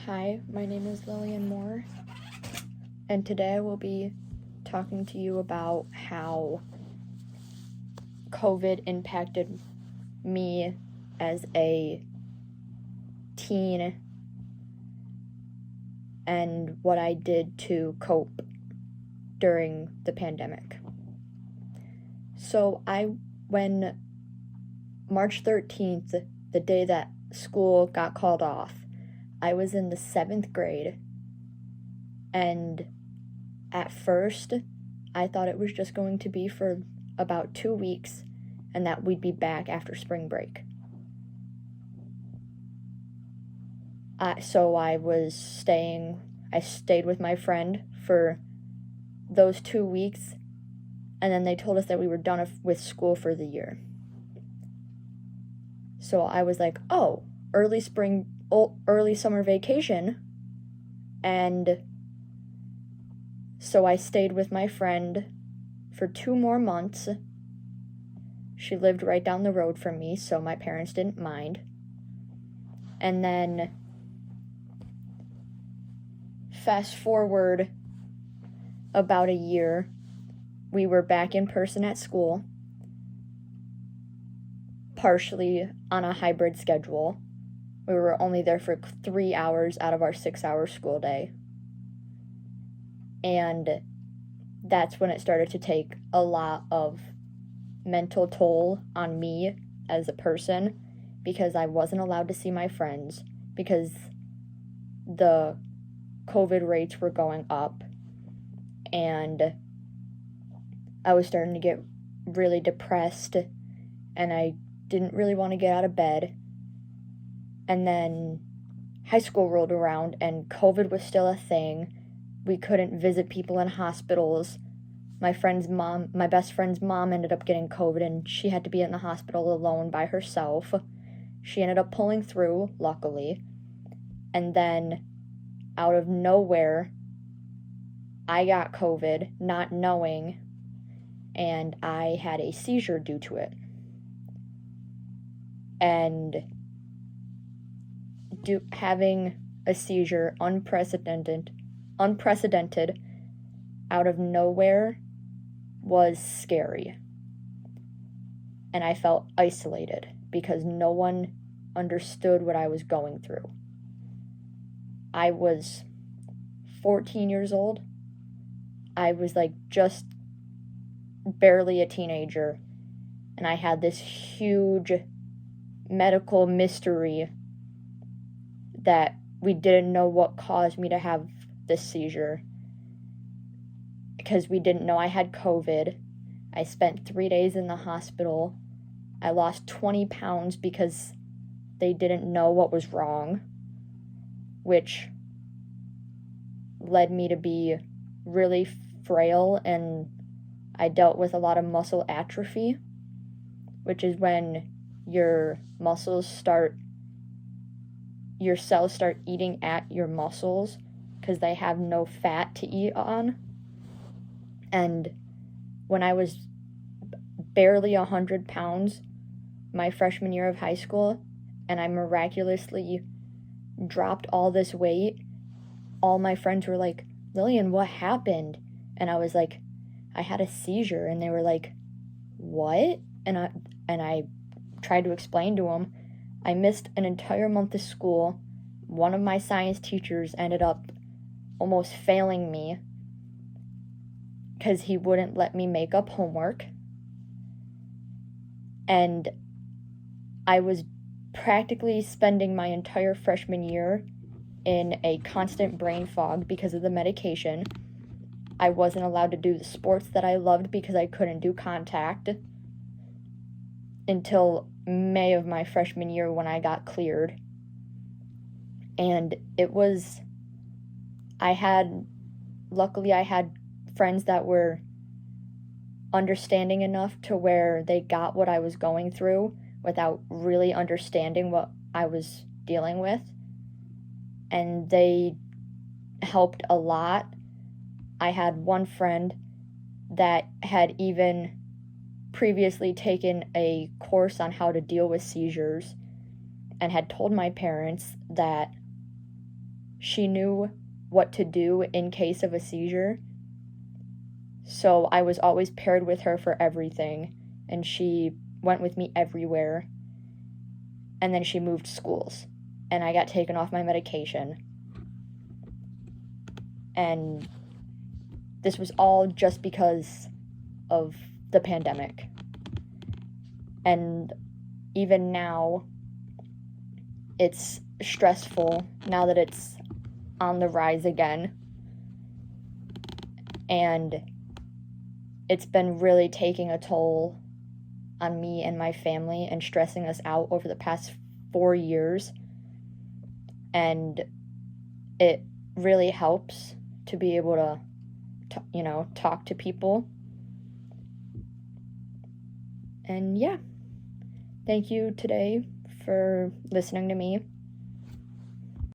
Hi, my name is Lillian Moore, and today I will be talking to you about how COVID impacted me as a teen and what I did to cope during the pandemic. So when March 13th, the day that school got called off, I was in the 7th grade, and at first, I thought it was just going to be for about 2 weeks and that we'd be back after spring break. So I stayed with my friend for those 2 weeks, and then they told us that we were done with school for the year. So I was like, oh, early summer vacation, and so I stayed with my friend for 2 more months. She lived right down the road from me, so my parents didn't mind. And then fast forward about a year, we were back in person at school, partially on a hybrid schedule. We were only there for 3 hours out of our 6-hour school day. And that's when it started to take a lot of mental toll on me as a person, because I wasn't allowed to see my friends because the COVID rates were going up, and I was starting to get really depressed, and I didn't really want to get out of bed. And then high school rolled around and COVID was still a thing. We couldn't visit people in hospitals. My best friend's mom ended up getting COVID, and she had to be in the hospital alone by herself. She ended up pulling through, luckily. And then, out of nowhere, I got COVID, not knowing, and I had a seizure due to it. And having a seizure unprecedented out of nowhere was scary. And I felt isolated because no one understood what I was going through. I was 14 years old. I was just barely a teenager, and I had this huge medical mystery that we didn't know what caused me to have this seizure, because we didn't know I had COVID. I spent 3 days in the hospital. I lost 20 pounds because they didn't know what was wrong, which led me to be really frail, and I dealt with a lot of muscle atrophy, which is when your cells start eating at your muscles because they have no fat to eat on. And when I was barely 100 pounds my freshman year of high school, and I miraculously dropped all this weight, all my friends were like, Lillian, what happened? And I was like, I had a seizure. And they were like, what? And I tried to explain to them. I missed an entire month of school. One of my science teachers ended up almost failing me because he wouldn't let me make up homework. And I was practically spending my entire freshman year in a constant brain fog because of the medication. I wasn't allowed to do the sports that I loved because I couldn't do contact until May of my freshman year when I got cleared. And luckily I had friends that were understanding enough to where they got what I was going through without really understanding what I was dealing with. And they helped a lot. I had one friend that had even previously taken a course on how to deal with seizures and had told my parents that she knew what to do in case of a seizure. So I was always paired with her for everything, and she went with me everywhere. And then she moved schools, and I got taken off my medication. And this was all just because of the pandemic. And even now, it's stressful now that it's on the rise again. And it's been really taking a toll on me and my family and stressing us out over the past 4 years. And it really helps to be able to talk to people. And yeah, thank you today for listening to me.